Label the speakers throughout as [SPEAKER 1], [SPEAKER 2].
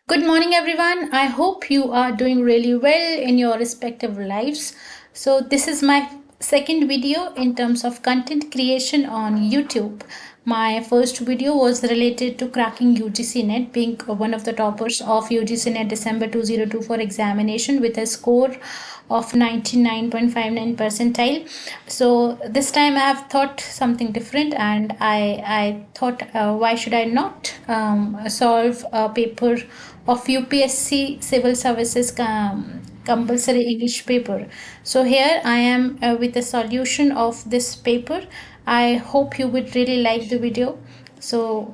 [SPEAKER 1] Good morning, everyone. I hope you are doing really well in your respective lives. So, this is my second video in terms of content creation on YouTube. My first video was related to cracking UGC NET, being one of the toppers of UGC NET December 2024 examination with a score of 99.59 percentile. So this time I have thought something different, and I thought, why should I not solve a paper of UPSC Civil Services compulsory English paper. So here I am with a solution of this paper. I hope you would really like the video. So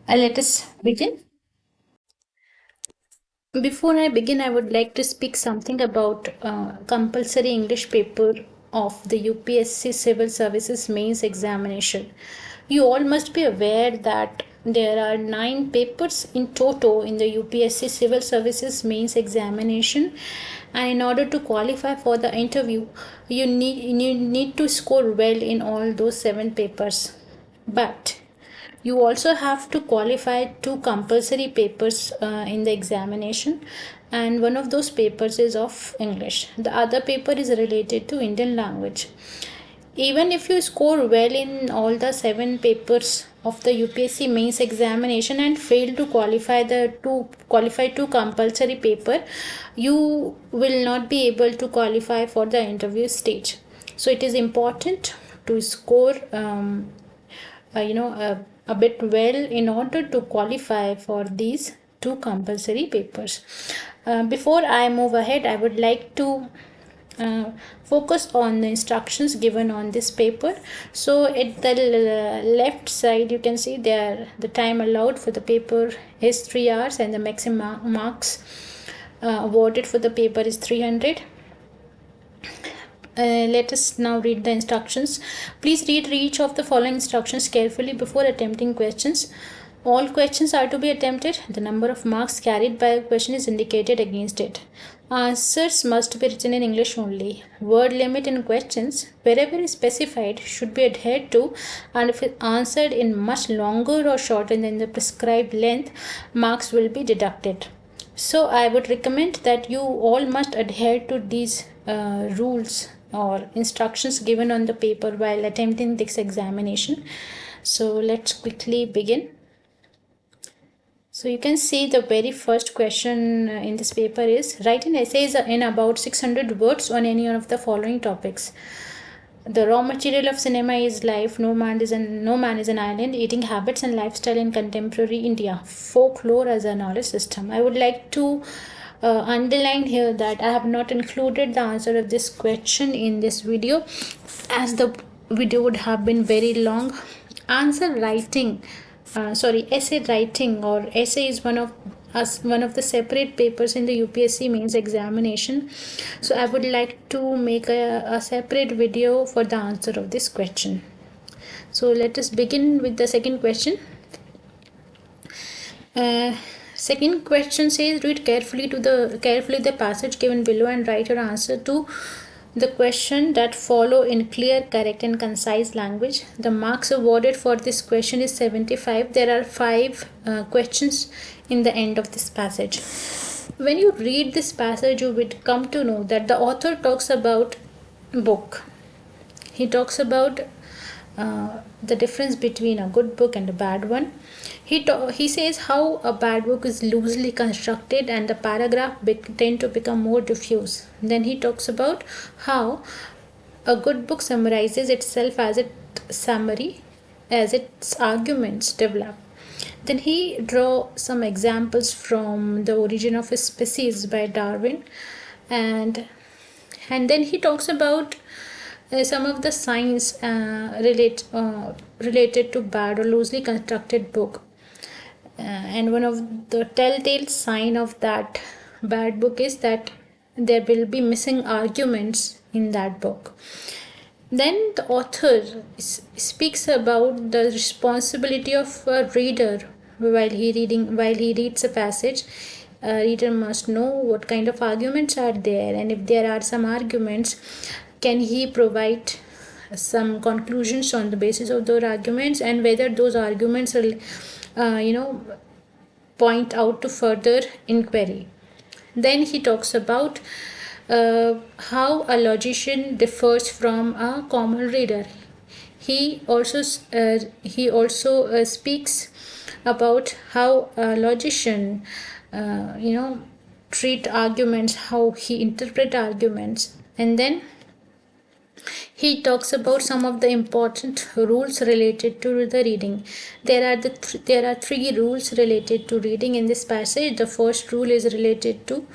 [SPEAKER 1] let us begin. Before I begin, I would like to speak something about compulsory English paper of the UPSC Civil Services Mains examination. You all must be aware that there are 9 papers in total in the UPSC Civil Services Mains examination, and in order to qualify for the interview, you need to score well in all those 7 papers. But you also have to qualify 2 compulsory papers in the examination, and one of those papers is of English. The other paper is related to Indian language. Even if you score well in all the 7 papers of the UPSC mains examination and fail to qualify two compulsory paper, you will not be able to qualify for the interview stage. So it is important to score a bit well in order to qualify for these 2 compulsory papers. Before I move ahead, I would like to focus on the instructions given on this paper. So at the left side you can see there the time allowed for the paper is 3 hours, and the maximum marks awarded for the paper is 300. Let us now read the instructions. Please read each of the following instructions carefully before attempting questions. All questions are to be attempted. The number of marks carried by a question is indicated against it. Answers must be written in English only. Word limit in questions, wherever specified, should be adhered to, and if answered in much longer or shorter than the prescribed length, marks will be deducted. So I would recommend that you all must adhere to these rules or instructions given on the paper while attempting this examination. So let's quickly begin. So you can see the very first question in this paper is write an essay in about 600 words on any one of the following topics. The raw material of cinema is life, no man is an island, eating habits and lifestyle in contemporary India, folklore as a knowledge system. I would like to underline here that I have not included the answer of this question in this video, as the video would have been very long. Essay writing or essay is one of the separate papers in the UPSC mains examination. So I would like to make a separate video for the answer of this question. So let us begin with the second question. Second question says read carefully the passage given below and write your answer to the question that follow in clear, correct and concise language. The marks awarded for this question is 75. There are 5 questions in the end of this passage. When you read this passage, you would come to know that the author talks about book. He talks about the difference between a good book and a bad one. He says how a bad book is loosely constructed and the paragraph tend to become more diffuse. Then he talks about how a good book summarizes itself as its arguments develop. Then he draw some examples from The Origin of a Species by Darwin, and then he talks about some of the signs related to bad or loosely constructed book. And one of the telltale sign of that bad book is that there will be missing arguments in that book. Then the author speaks about the responsibility of a reader while he reads a passage. A reader must know what kind of arguments are there, and if there are some arguments, can he provide some conclusions on the basis of those arguments, and whether those arguments are point out to further inquiry. Then he talks about how a logician differs from a common reader. He also speaks about how a logician, treat arguments, how he interpret arguments, and then he talks about some of the important rules related to the reading. There are three rules related to reading in this passage. The first rule is related to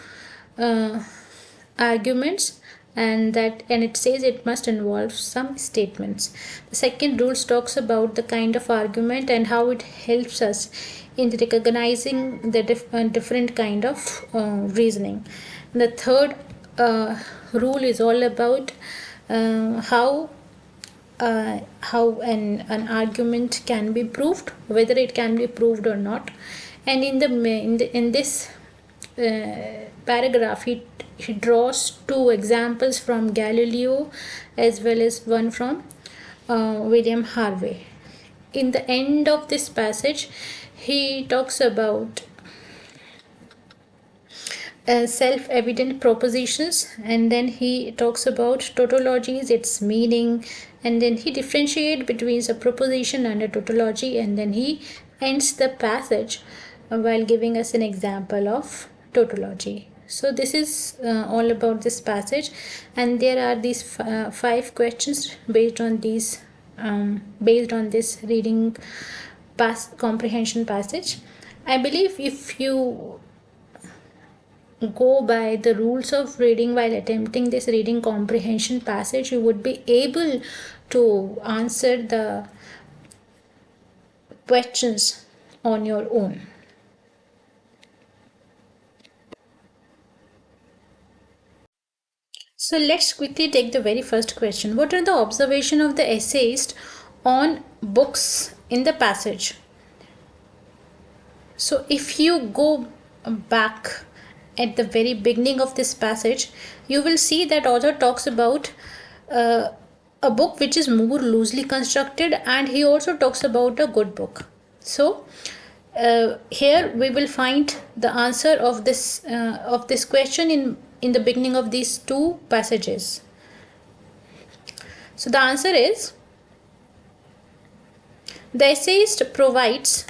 [SPEAKER 1] arguments, and it says it must involve some statements. The second rule talks about the kind of argument and how it helps us in recognizing the different kind of reasoning. The third rule is all about how an argument can be proved, whether it can be proved or not. And in this paragraph, he draws two examples from Galileo as well as one from William Harvey. In the end of this passage, he talks about self-evident propositions, and then he talks about tautologies, its meaning, and then he differentiates between a proposition and a tautology, and then he ends the passage while giving us an example of tautology. So this is all about this passage, and there are these five questions based on this reading comprehension passage. I believe if you go by the rules of reading while attempting this reading comprehension passage, you would be able to answer the questions on your own. So let's quickly take the very first question. What are the observations of the essayist on books in the passage? So if you go back at the very beginning of this passage, you will see that author talks about a book which is more loosely constructed, and he also talks about a good book. So here we will find the answer of this question in the beginning of these two passages. So the answer is, the essayist provides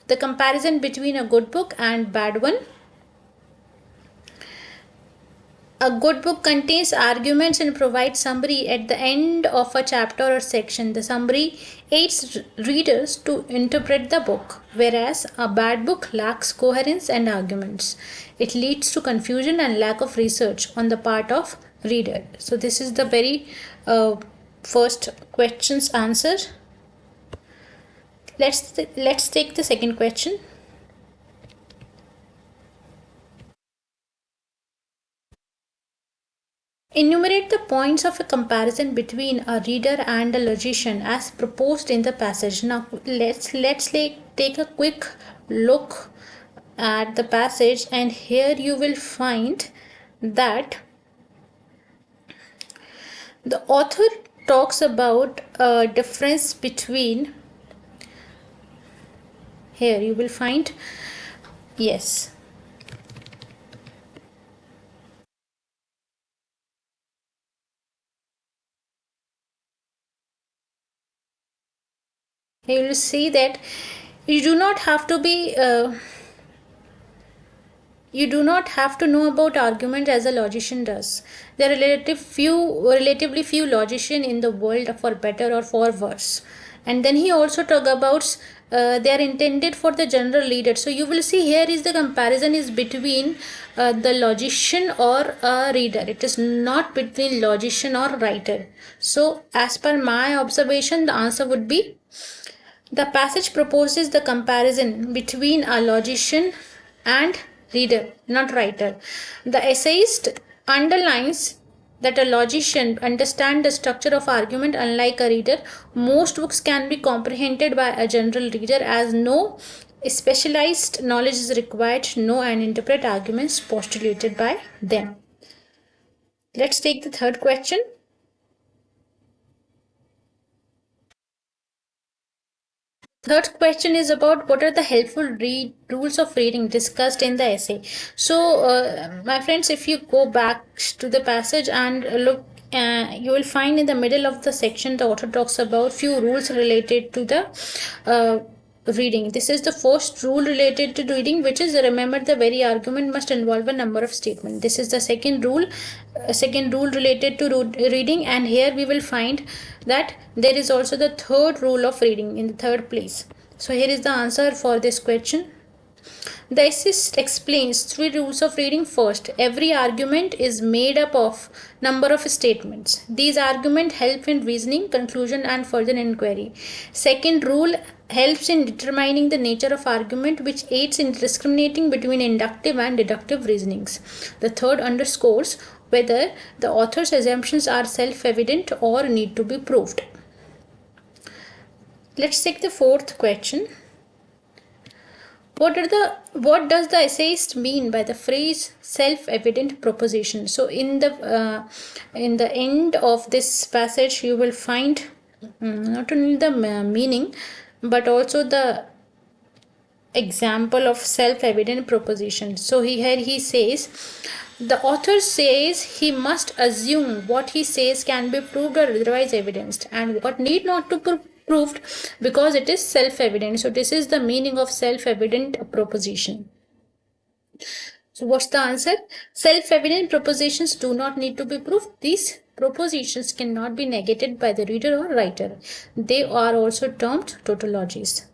[SPEAKER 1] the comparison between a good book and bad one. A good book contains arguments and provides summary at the end of a chapter or section. The summary aids readers to interpret the book, whereas a bad book lacks coherence and arguments. It leads to confusion and lack of research on the part of reader. So this is the very first question's answer. Let's take the second question. Enumerate the points of a comparison between a reader and a logician as proposed in the passage. Now let's take a quick look at the passage, and here you will find that the author talks about a difference between, here you will find, yes, you will see that you do not have to know about argument as a logician does. There are relatively few logicians in the world, for better or for worse. And then he also talk about they are intended for the general reader. So you will see here is the comparison is between the logician or a reader. It is not between logician or writer. So as per my observation, the answer would be, the passage proposes the comparison between a logician and reader, not writer. The essayist underlines that a logician understands the structure of argument unlike a reader. Most books can be comprehended by a general reader as no specialized knowledge is required to know and interpret arguments postulated by them. Let's take the third question. Third question is about what are the helpful rules of reading discussed in the essay. So, my friends, if you go back to the passage and look, you will find in the middle of the section the author talks about few rules related to the reading. This is the first rule related to reading, which is remember the very argument must involve a number of statements. This is the second rule related to reading, and here we will find that there is also the third rule of reading in the third place. So here is the answer for this question. The essay explains three rules of reading. First, every argument is made up of number of statements. These arguments help in reasoning, conclusion, and further inquiry. Second rule helps in determining the nature of argument, which aids in discriminating between inductive and deductive reasonings. The third underscores whether the author's assumptions are self-evident or need to be proved. Let's take the fourth question. What does the essayist mean by the phrase self-evident proposition? So in the end of this passage, you will find not only the meaning but also the example of self-evident proposition. So here he says, the author says he must assume what he says can be proved or otherwise evidenced, and what need not to be proved because it is self-evident. So this is the meaning of self-evident proposition. So what's the answer? Self-evident propositions do not need to be proved. These propositions cannot be negated by the reader or writer. They are also termed tautologies.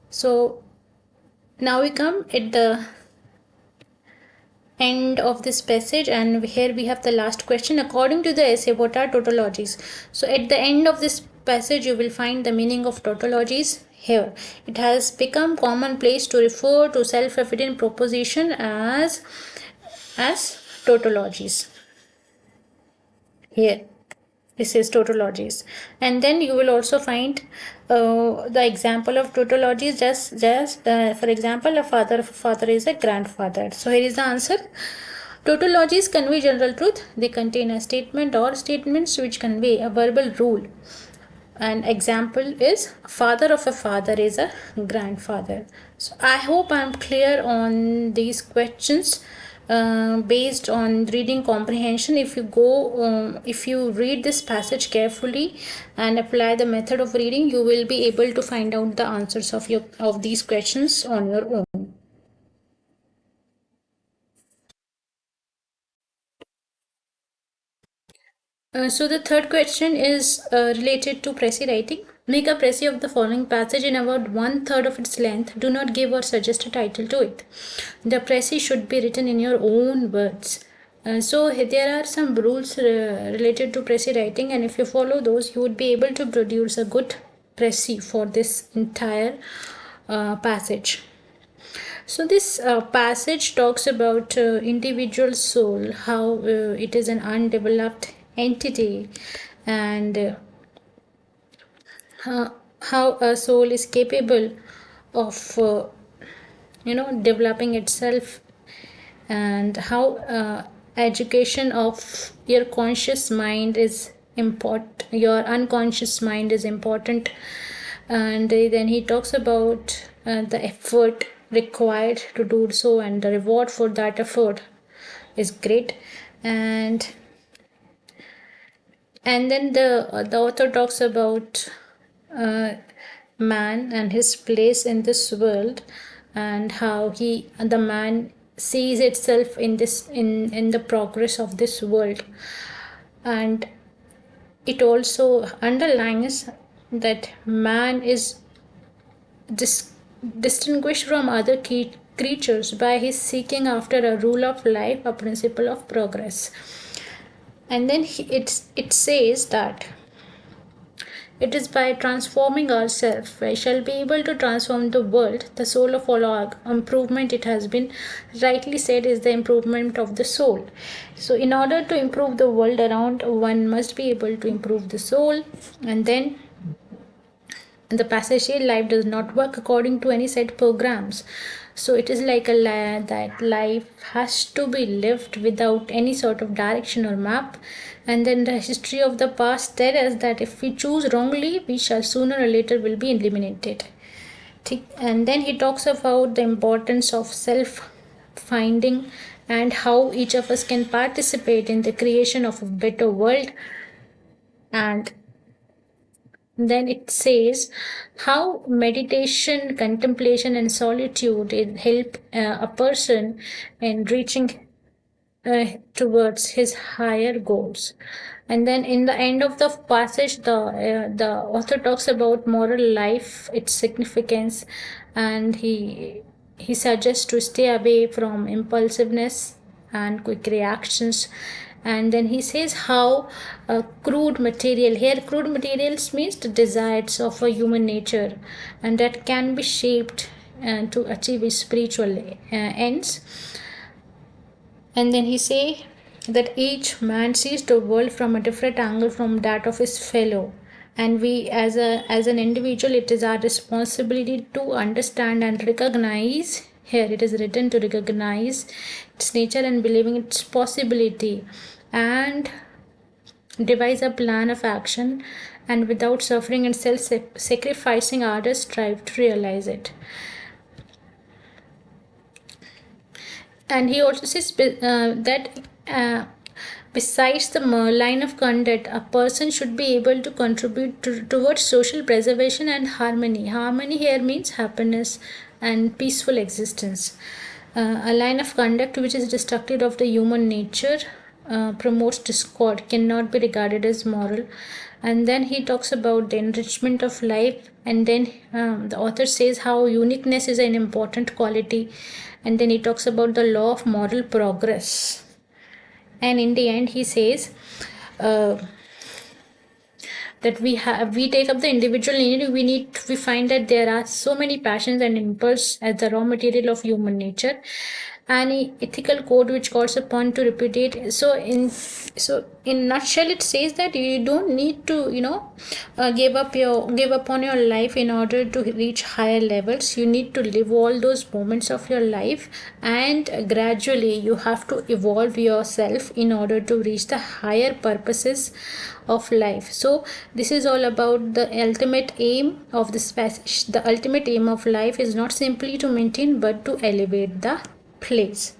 [SPEAKER 1] So now we come at the end of this passage, and here we have the last question. According to the essay, what are tautologies? So at the end of this passage, you will find the meaning of tautologies. Here it has become commonplace to refer to self-evident proposition as tautologies. Here this is tautologies, and then you will also find the example of tautologies. Just for example, a father is a grandfather. So here is the answer. Tautologies convey general truth. They contain a statement or statements which convey a verbal rule. An example is father of a father is a grandfather. So I hope I am clear on these questions. Based on reading comprehension, if you read this passage carefully and apply the method of reading, you will be able to find out the answers of these questions on your own. So the third question is related to précis writing. Make a précis of the following passage in about 1/3 of its length. Do not give or suggest a title to it. The précis should be written in your own words. So there are some rules related to précis writing, and if you follow those, you would be able to produce a good précis for this entire passage. So this passage talks about individual soul, how it is an undeveloped entity, and how a soul is capable of developing itself, and how education of your conscious mind is important, your unconscious mind is important. And then he talks about the effort required to do so, and the reward for that effort is great. And then the author talks about man and his place in this world, and how the man sees itself in the progress of this world. And it also underlines that man is distinguished from other creatures by his seeking after a rule of life, a principle of progress. And then it says that it is by transforming ourselves we shall be able to transform the world. The soul of all improvement, it has been rightly said, is the improvement of the soul. So in order to improve the world around, one must be able to improve the soul. And then the passage here, life does not work according to any set programs. So it is like that life has to be lived without any sort of direction or map. And then the history of the past tells us that if we choose wrongly, we shall sooner or later will be eliminated. And then he talks about the importance of self-finding and how each of us can participate in the creation of a better world. And then it says how meditation, contemplation, and solitude help a person in reaching towards his higher goals. And then in the end of the passage, the author talks about moral life, its significance, and he suggests to stay away from impulsiveness and quick reactions. And then he says how crude material, here crude materials means the desires of a human nature, and that can be shaped to achieve his spiritual ends. And then he say that each man sees the world from a different angle from that of his fellow, and we as an individual, it is our responsibility to understand and recognize, here it is written to recognize its nature and believing its possibility, and devise a plan of action, and without suffering and self-sacrificing others strive to realize it. And he also says that besides the line of conduct, a person should be able to contribute towards social preservation and harmony. Harmony here means happiness and peaceful existence. A line of conduct which is destructive of the human nature promotes discord, cannot be regarded as moral. And then he talks about the enrichment of life, and then the author says how uniqueness is an important quality, and then he talks about the law of moral progress. And in the end he says that we take up the individual need, we find that there are so many passions and impulse as the raw material of human nature. Any ethical code which calls upon to repudiate. So in nutshell, it says that you don't need to give up on your life in order to reach higher levels. You need to live all those moments of your life, and gradually you have to evolve yourself in order to reach the higher purposes of life. So this is all about the ultimate aim of this passage. The ultimate aim of life is not simply to maintain but to elevate the place.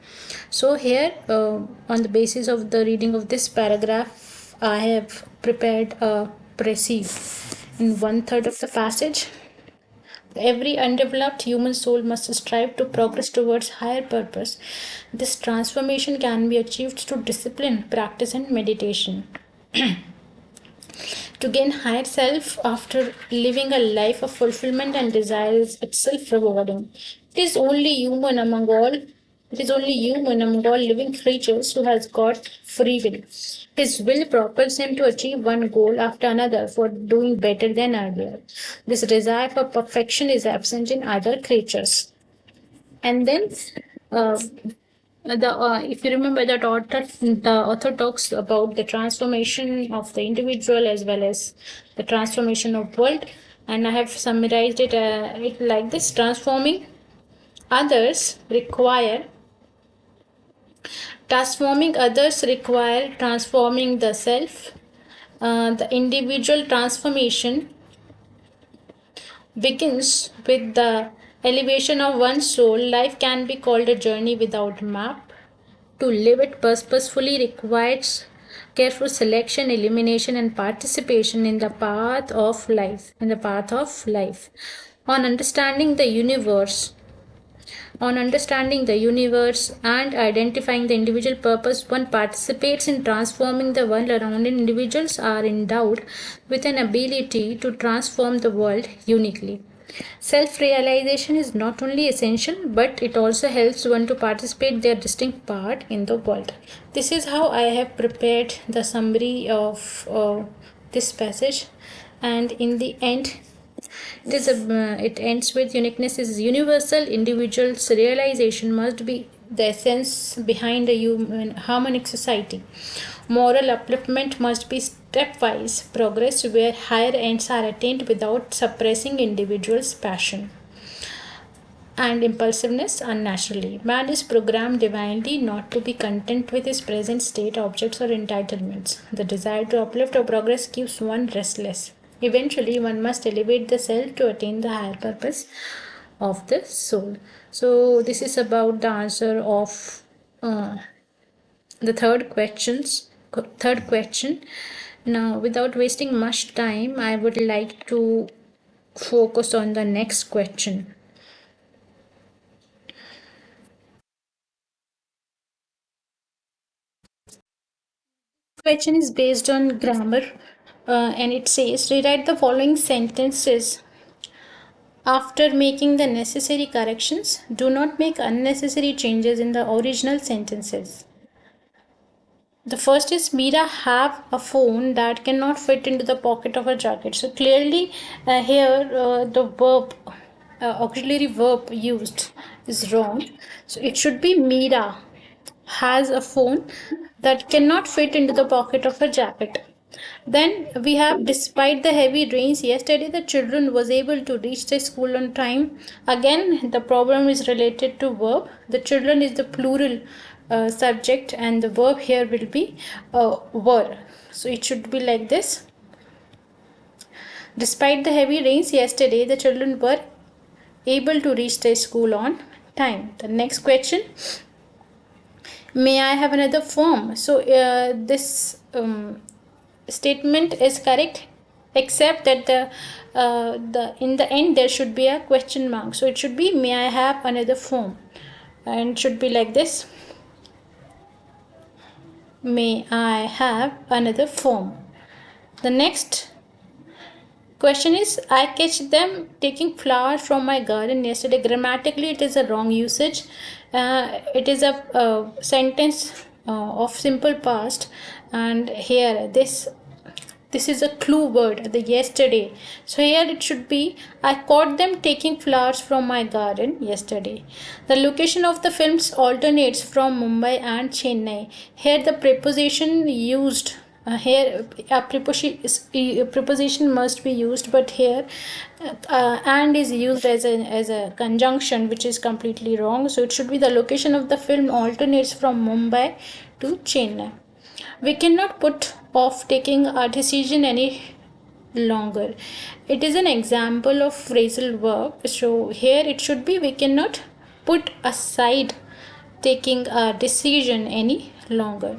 [SPEAKER 1] So here on the basis of the reading of this paragraph, I have prepared a précis in 1/3 of the passage. Every undeveloped human soul must strive to progress towards higher purpose. This transformation can be achieved through discipline, practice, and meditation. To gain higher self after living a life of fulfillment and desire is itself rewarding. It is only human among all living creatures who has got free will. His will propels him to achieve one goal after another for doing better than earlier. This desire for perfection is absent in other creatures. And then if you remember that the author talks about the transformation of the individual as well as the transformation of world, and I have summarized it like this: transforming others require transforming the self. The individual transformation begins with the elevation of one's soul. Life can be called a journey without map. To live it purposefully requires careful selection, elimination, and participation in the path of life. On understanding the universe and identifying the individual purpose, one participates in transforming the world around. Individuals are endowed with an ability to transform the world uniquely. Self-realization is not only essential, but it also helps one to participate their distinct part in the world. This is how I have prepared the summary of this passage, and in the end, it ends with uniqueness is universal. Individual's realization must be the essence behind a human harmonic society. Moral upliftment must be stepwise progress where higher ends are attained without suppressing individuals' passion and impulsiveness unnaturally. Man is programmed divinely not to be content with his present state, objects, or entitlements. The desire to uplift or progress keeps one restless. Eventually, one must elevate the self to attain the higher purpose of the soul. So this is about the answer of the third question. Now, without wasting much time, I would like to focus on the next question. Question is based on grammar, and it says rewrite the following sentences after making the necessary corrections. Do not make unnecessary changes in the original sentences. The first is Mira have a phone that cannot fit into the pocket of her jacket. So clearly, here the verb, auxiliary verb used is wrong. So it should be Mira has a phone that cannot fit into the pocket of her jacket. Then we have despite the heavy rains yesterday the children was able to reach the school on time. Again the problem is related to verb. The children is the plural subject and the verb here will be were. So it should be like this. Despite the heavy rains yesterday the children were able to reach the school on time. The next question, may I have another form? So this statement is correct except that the in the end there should be a question mark. So it should be may I have another form, and it should be like this, may I have another form. The next question is I catch them taking flowers from my garden yesterday. Grammatically it is a wrong usage. It is a sentence of simple past, and here this is a clue word, the yesterday. So here it should be I caught them taking flowers from my garden yesterday. The location of the films alternates from Mumbai and Chennai. Here the preposition used, here a preposition must be used, but here and is used as a conjunction, which is completely wrong. So it should be the location of the film alternates from Mumbai to Chennai. We cannot put off taking a decision any longer. It is an example of phrasal verb. So here it should be we cannot put aside taking a decision any longer.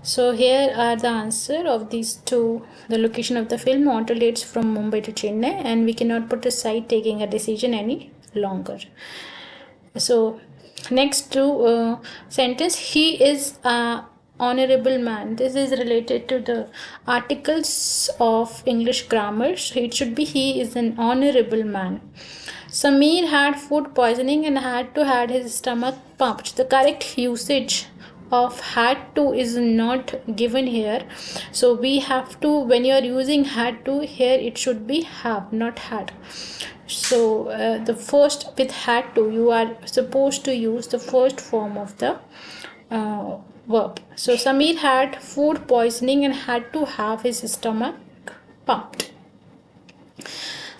[SPEAKER 1] So here are the answer of these two. The location of the film alternates from Mumbai to Chennai, and we cannot put aside taking a decision any longer. So next to sentence, he is a honorable man. This is related to the articles of English grammar. So it should be he is an honorable man. Samir had food poisoning and had to had his stomach pumped. The correct usage of had to is not given here. So we have to, when you are using had to, here it should be have, not had. So the first with had to, you are supposed to use the first form of the verb. So Samir had food poisoning and had to have his stomach pumped.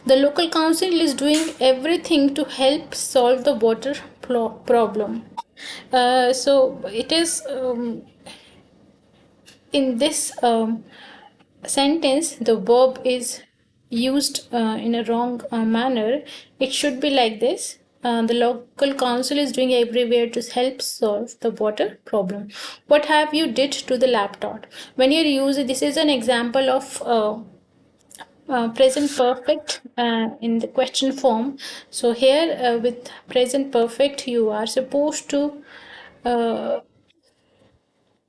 [SPEAKER 1] The local council is doing everything to help solve the water problem. So it is in this sentence the verb is used in a wrong manner. It should be like this. The local council is doing everywhere to help solve the water problem. What have you did to the laptop? When you use it, this is an example of present perfect in the question form. So here with present perfect you are supposed to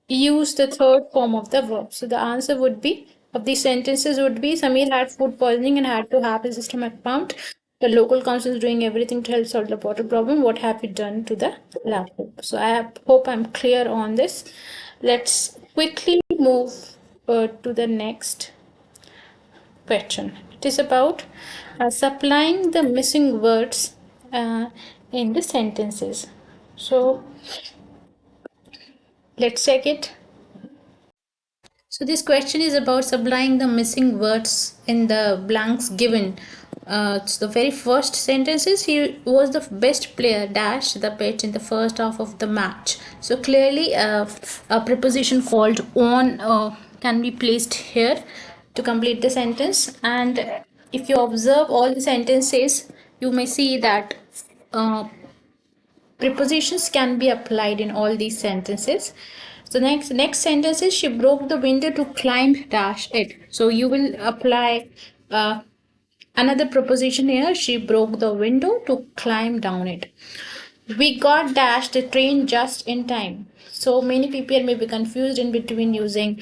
[SPEAKER 1] use the third form of the verb. So the answer would be of these sentences would be Samir had food poisoning and had to have his stomach pumped. The local council is doing everything to help solve the water problem. What have you done to the laptop? So I hope I'm clear on this. Let's quickly move to the next question. It is about supplying the missing words in the sentences. So let's check it. So this question is about supplying the missing words in the blanks given. So the very first sentence is he was the best player dash the pitch in the first half of the match. So clearly a preposition called on can be placed here to complete the sentence. And if you observe all the sentences, you may see that prepositions can be applied in all these sentences. So next sentence is she broke the window to climb dash it. So you will apply another preposition here. She broke the window to climb down it. We got dash the train just in time. So many people may be confused in between using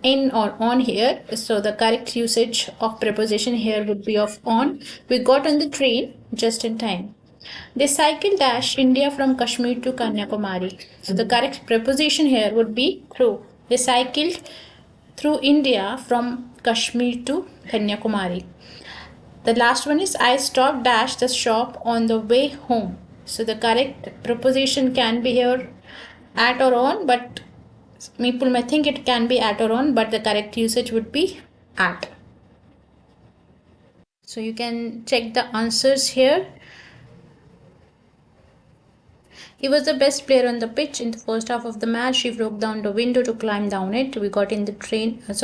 [SPEAKER 1] in or on here. So the correct usage of preposition here would be of on. We got on the train just in time. They cycled dash India from Kashmir to Kanyakumari. So the correct preposition here would be through. They cycled through India from Kashmir to Kanyakumari. The last one is I stopped dash the shop on the way home. So the correct preposition can be here at or on, but people may think it can be at or on, but the correct usage would be at. So you can check the answers here. He was the best player on the pitch in the first half of the match. He broke down the window to climb down it. We got in the train. It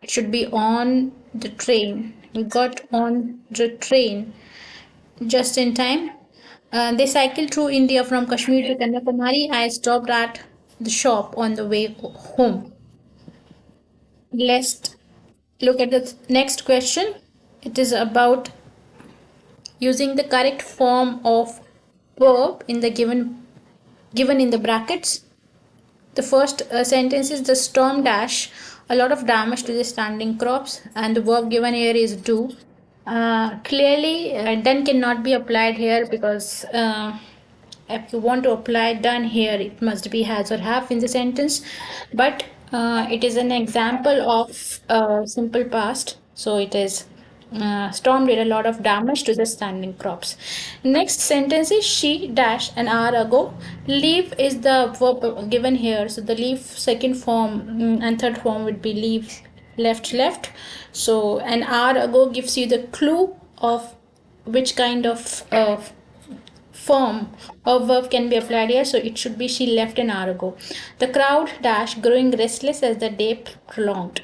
[SPEAKER 1] should be on the train. We got on the train just in time. They cycled through India from Kashmir to Kanyakumari. I stopped at the shop on the way home. Let's look at the next question. It is about using the correct form of verb in the given in the brackets. The first sentence is the storm dash a lot of damage to the standing crops, and the verb given here is do. Clearly, done cannot be applied here because if you want to apply done here, it must be has or have in the sentence. But it is an example of simple past, so it is storm did a lot of damage to the standing crops. Next sentence is she dash an hour ago. Leave is the verb given here, so the leave second form and third form would be leave left. So an hour ago gives you the clue of which kind of form of verb can be applied here, so it should be she left an hour ago. The crowd dash growing restless as the day prolonged.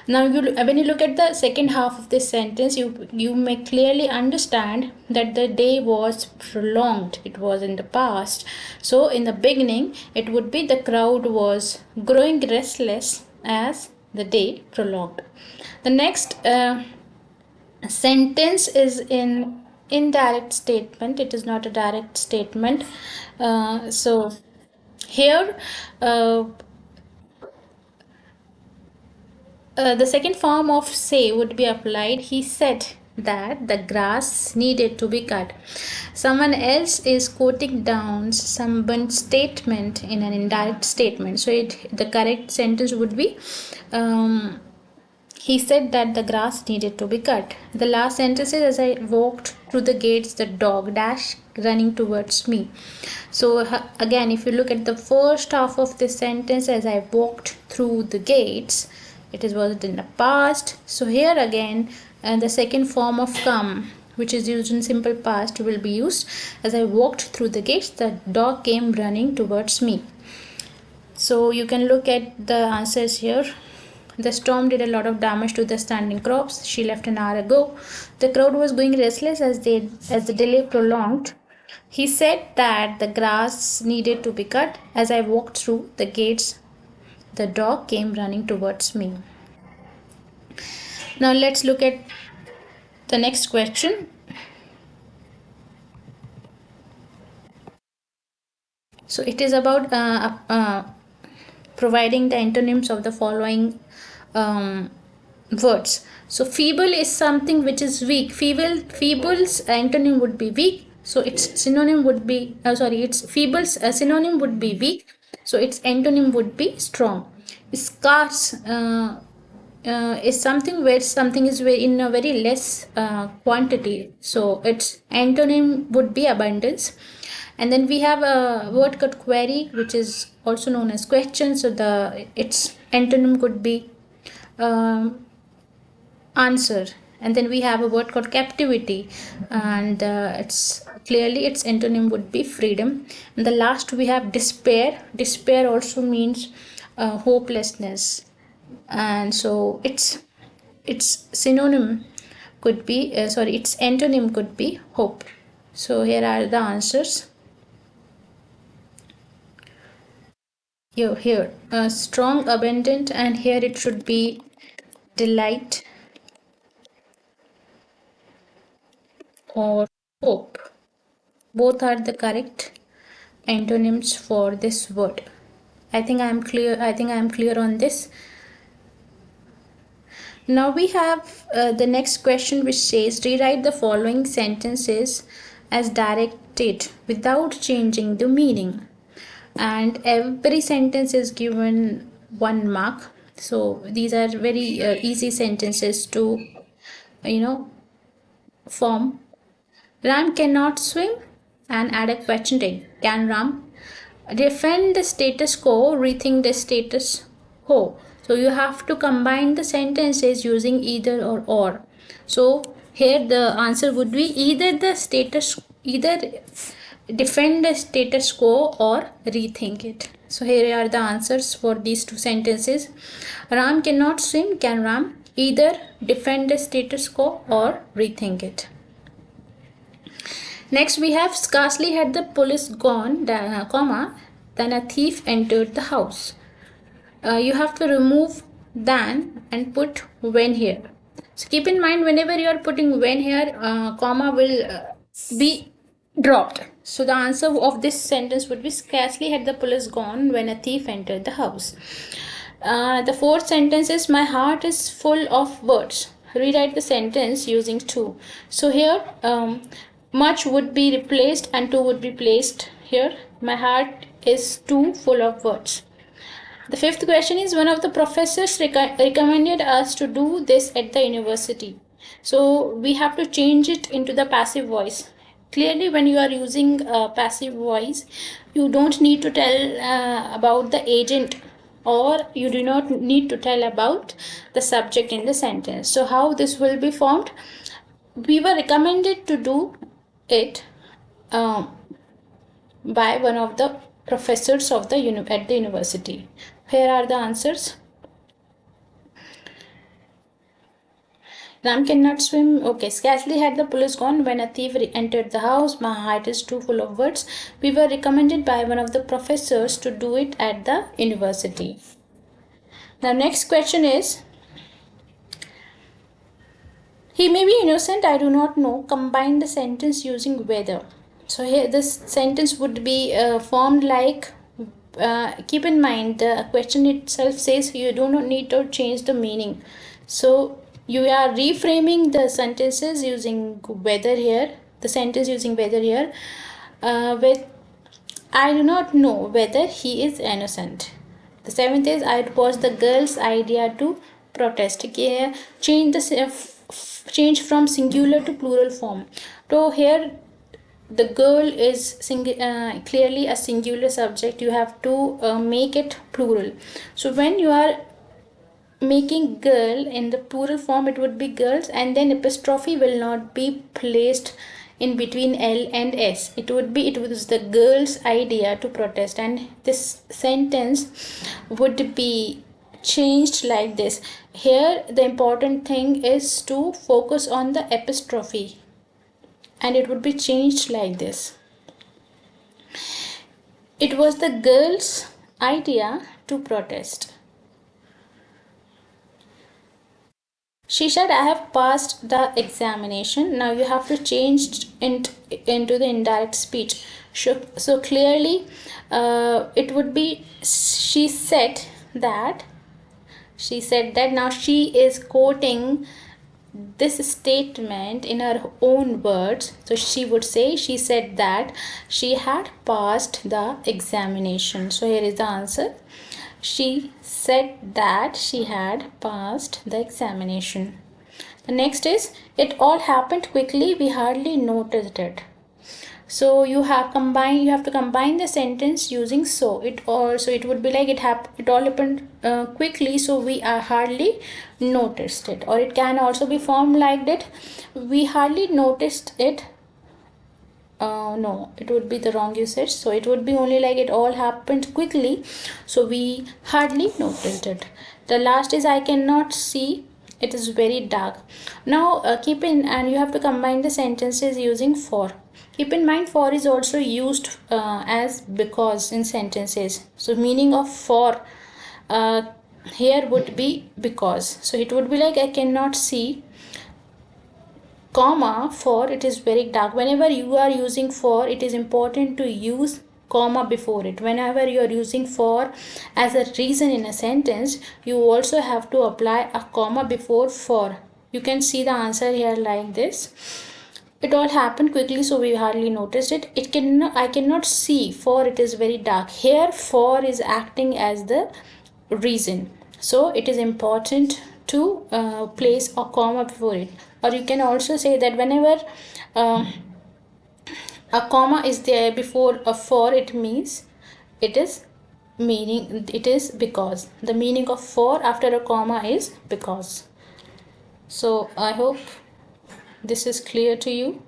[SPEAKER 1] Now when you look at the second half of this sentence, you may clearly understand that the day was prolonged. It was in the past. So in the beginning it would be the crowd was growing restless as the day prolonged. The next sentence is in indirect statement. It is not a direct statement. So here the second form of say would be applied. He said that the grass needed to be cut. Someone else is quoting down someone's statement in an indirect statement. So the correct sentence would be he said that the grass needed to be cut. The last sentence is as I walked through the gates, the dog dash running towards me. So again, if you look at the first half of this sentence, as I walked through the gates, it was in the past. So here again, the second form of come, which is used in simple past, will be used. As I walked through the gates, the dog came running towards me. So you can look at the answers here. The storm did a lot of damage to the standing crops. She left an hour ago. The crowd was going restless as the delay prolonged. He said that the grass needed to be cut. As I walked through the gates, the dog came running towards me. Now let's look at the next question. So it is about providing the antonyms of the following words. So feeble is something which is weak. Feeble's antonym would be weak. So its synonym would be feeble's synonym would be weak. So its antonym would be strong. Scarce is something where something is in a very less quantity. So its antonym would be abundance. And then we have a word called query, which is also known as question. So its antonym could be answer. And then we have a word called captivity, and its antonym would be freedom. And the last we have despair. Despair also means hopelessness, and so its synonym could be, its antonym could be hope. So here are the answers. Here, strong, abundant, and here it should be delight or hope. Both are the correct antonyms for this word. I think I am clear on this. Now we have the next question, which says rewrite the following sentences as directed without changing the meaning. And every sentence is given 1 mark. So these are very easy sentences to form. Ram cannot swim, and add a question tag. Can Ram defend the status quo, rethink the status quo? So you have to combine the sentences using either or. So here the answer would be either defend the status quo or rethink it. So here are the answers for these two sentences. Ram cannot swim. Can Ram either defend the status quo or rethink it? Next we have scarcely had the police gone, then a thief entered the house. You have to remove than and put when here. So keep in mind, whenever you are putting when here, comma will be dropped. So the answer of this sentence would be scarcely had the police gone when a thief entered the house. The fourth sentence is my heart is full of words. Rewrite the sentence using to. So here much would be replaced and to would be placed here. My heart is too full of words. The fifth question is one of the professors recommended us to do this at the university. So we have to change it into the passive voice. Clearly, when you are using passive voice, you don't need to tell about the agent, or you do not need to tell about the subject in the sentence. So how this will be formed? We were recommended to do it by one of the professors of at the university. Here are the answers. Ram cannot swim. Okay, scarcely had the police gone when a thief entered the house. My heart is too full of words. We were recommended by one of the professors to do it at the university. Now next question is, he may be innocent, I do not know. Combine the sentence using whether. So here this sentence would be formed like, keep in mind the question itself says you do not need to change the meaning. So you are reframing the sentences using whether here. The sentence using whether here with I do not know whether he is innocent. The seventh is it was the girl's idea to protest. Okay, change from singular to plural form. So here the girl is clearly a singular subject. You have to make it plural. So when you are making girl in the plural form, it would be girls, and then apostrophe will not be placed in between L and S. It was the girl's idea to protest, and this sentence would be changed like this. Here the important thing is to focus on the apostrophe, and it would be changed like this. It was the girl's idea to protest. She said, I have passed the examination. Now you have to change into the indirect speech. So clearly it would be she said that. Now she is quoting this statement in her own words. So she would say, she said that she had passed the examination. So here is the answer. She said that she had passed the examination. The next is, it all happened quickly, we hardly noticed it. So you have to combine the sentence using so. It would be like it all happened quickly, so we hardly noticed it. Or it can also be formed like that, we hardly noticed it. No, it would be the wrong usage. So it would be only like it all happened quickly, so we hardly noticed it. The last is, I cannot see It is very dark. Now keep in, and you have to combine the sentences using for. Keep in mind, for is also used as because in sentences. So meaning of for here would be because. So it would be like, I cannot see, comma, for it is very dark. Whenever you are using for, it is important to use comma before it. Whenever you are using for as a reason in a sentence, you also have to apply a comma before for. You can see the answer here like this. It all happened quickly, so we hardly noticed it. I cannot see, for it is very dark. Here for is acting as the reason, so it is important to place a comma before it. Or you can also say that whenever a comma is there before a for, it means it is because. The meaning of for after a comma is because. So I hope this is clear to you.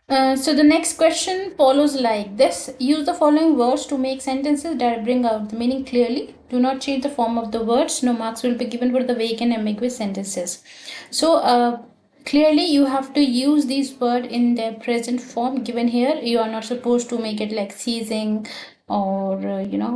[SPEAKER 1] So the next question follows like this. Use the following words to make sentences that bring out the meaning clearly. Do not change the form of the words. No marks will be given for the vague and ambiguous sentences. So clearly you have to use these words in their present form given here. You are not supposed to make it like seizing or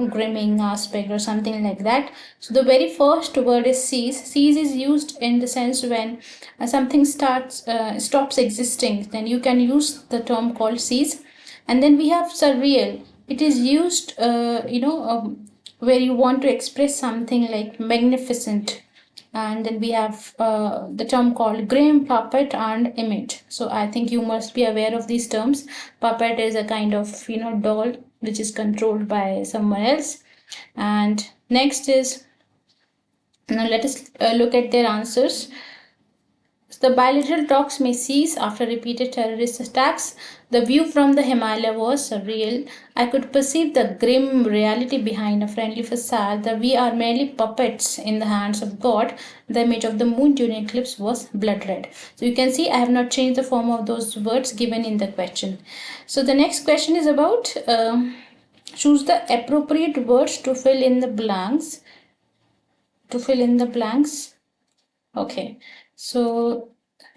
[SPEAKER 1] grimming aspect or something like that. So the very first word is cease. Cease is used in the sense when something stops existing, then you can use the term called cease. And then we have surreal. It is used where you want to express something like magnificent. And then we have the term called grim, puppet, and image. So I think you must be aware of these terms. Puppet is a kind of doll which is controlled by someone else. And next is, now let us look at their answers. The bilateral talks may cease after repeated terrorist attacks. The view from the Himalaya was surreal. I could perceive the grim reality behind a friendly facade. The we are merely puppets in the hands of God. The image of the moon during eclipse was blood red. So you can see I have not changed the form of those words given in the question. So the next question is about choose the appropriate words to fill in the blanks. Okay, so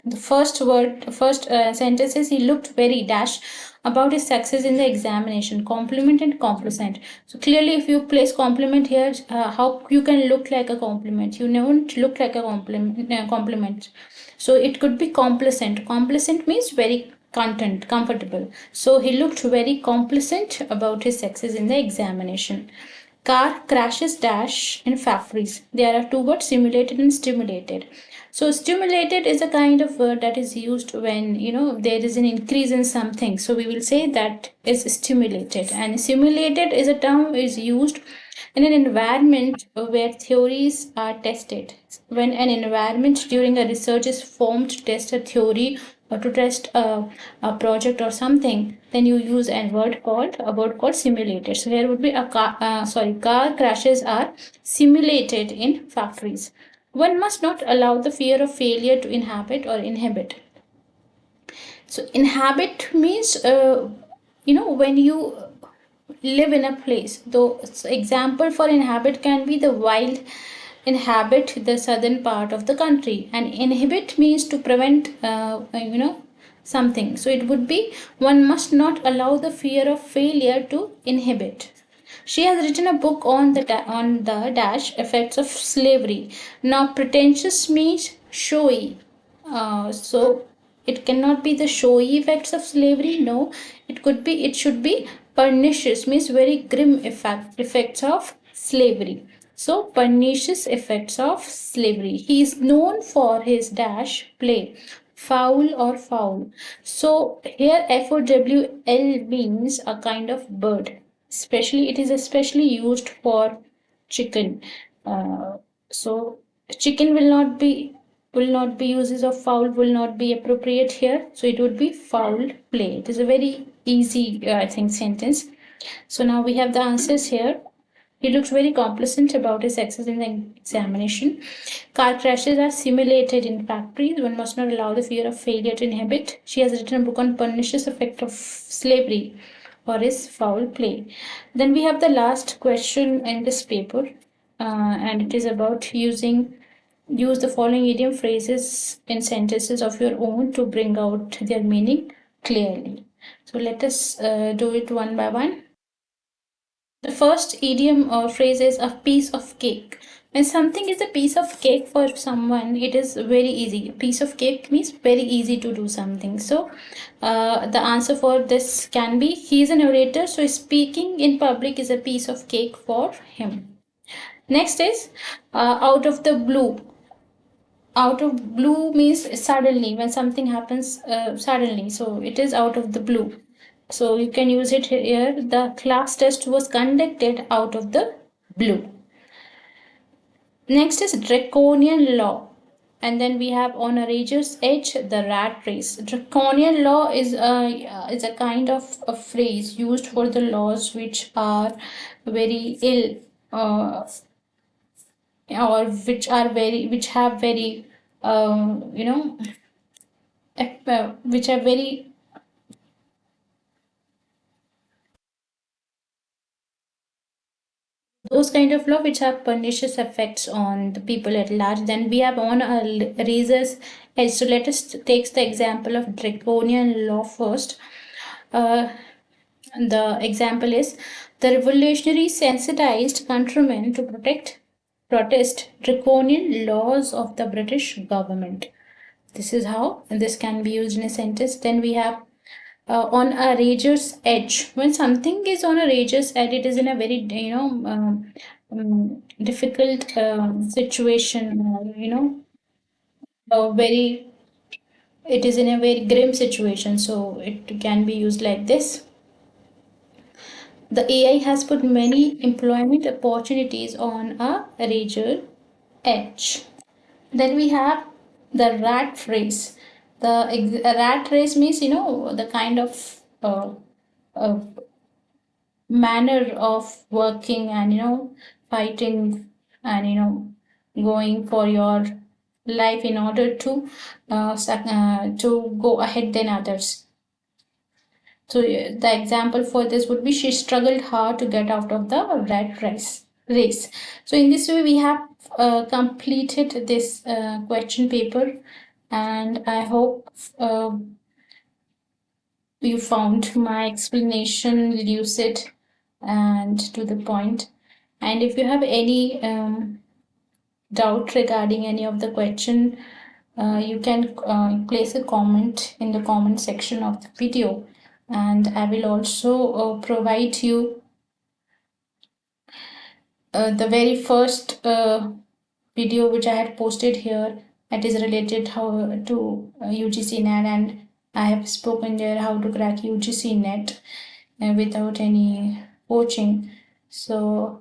[SPEAKER 1] the first sentence is, he looked very dash about his success in the examination. Compliment and complacent. So clearly, if you place compliment here, how you can look like a compliment? You don't look like a compliment. So it could be complacent. Complacent means very comfortable. So he looked very complacent about his success in the examination. Car crashes dash in factories. There are two words, simulated and stimulated. So stimulated is a kind of word that is used when there is an increase in something. So we will say that is stimulated. And simulated is a term is used in an environment where theories are tested. When an environment during a research is formed to test a theory or to test a project or something, then you use a word called simulated. So here would be car crashes are simulated in factories. One must not allow the fear of failure to inhibit. So inhabit means when you live in a place. Though example for inhabit can be the wild inhabit the southern part of the country, and inhibit means to prevent something. So it would be, one must not allow the fear of failure to inhibit. She has written a book on the dash effects of slavery. Now pretentious means showy. So it cannot be the showy effects of slavery. No, it should be pernicious, means very grim effects of slavery. So pernicious effects of slavery. He is known for his dash play, foul or foul. So here FOWL means a kind of bird. It is especially used for chicken. So chicken will not be uses of foul will not be appropriate here. So it would be foul play. It is a very easy sentence. So now we have the answers here. He looks very complacent about his success in the examination. Car crashes are simulated in factories. One must not allow the fear of failure to inhibit. She has written a book on pernicious effect of slavery or his foul play. Then we have the last question in this paper. and it is about use the following idiom phrases in sentences of your own to bring out their meaning clearly. So let us do it one by one. The first idiom or phrase is a piece of cake. When something is a piece of cake for someone, it is very easy. A piece of cake means very easy to do something. So, the answer for this can be he is an orator, so speaking in public is a piece of cake for him. Next is out of the blue. Out of blue means suddenly, when something happens suddenly, so it is out of the blue. So you can use it here. The class test was conducted out of the blue. Next is draconian law, and then we have on a razor's edge the rat race. Draconian law is a kind of a phrase used for the laws which are very ill, or which have very you know which are very those kind of law which have pernicious effects on the people at large. Then we have on a razor's edge. So let us take the example of draconian law first. uh, the example is the revolutionary sensitized countrymen to protest draconian laws of the British government. This is how this can be used in a sentence. Then we have on a razor's edge. When something is on a razor's edge, it is in a very difficult situation. Very it is in a very grim situation. So it can be used like this. The AI has put many employment opportunities on a razor edge. Then we have the rat race. The rat race means the kind of uh, manner of working and fighting and going for your life in order to go ahead than others. So the example for this would be she struggled hard to get out of the rat race. So in this way we have completed this question paper, and I hope you found my explanation lucid and to the point. And if you have any doubt regarding any of the question, you can place a comment in the comment section of the video, and I will also provide you the very first video which I had posted here. It is related to UGC NET, and I have spoken there how to crack UGC NET without any coaching. So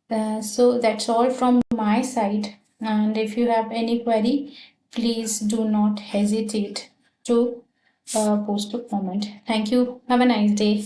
[SPEAKER 1] that's all from my side. And if you have any query, please do not hesitate to post a comment. Thank you. Have a nice day.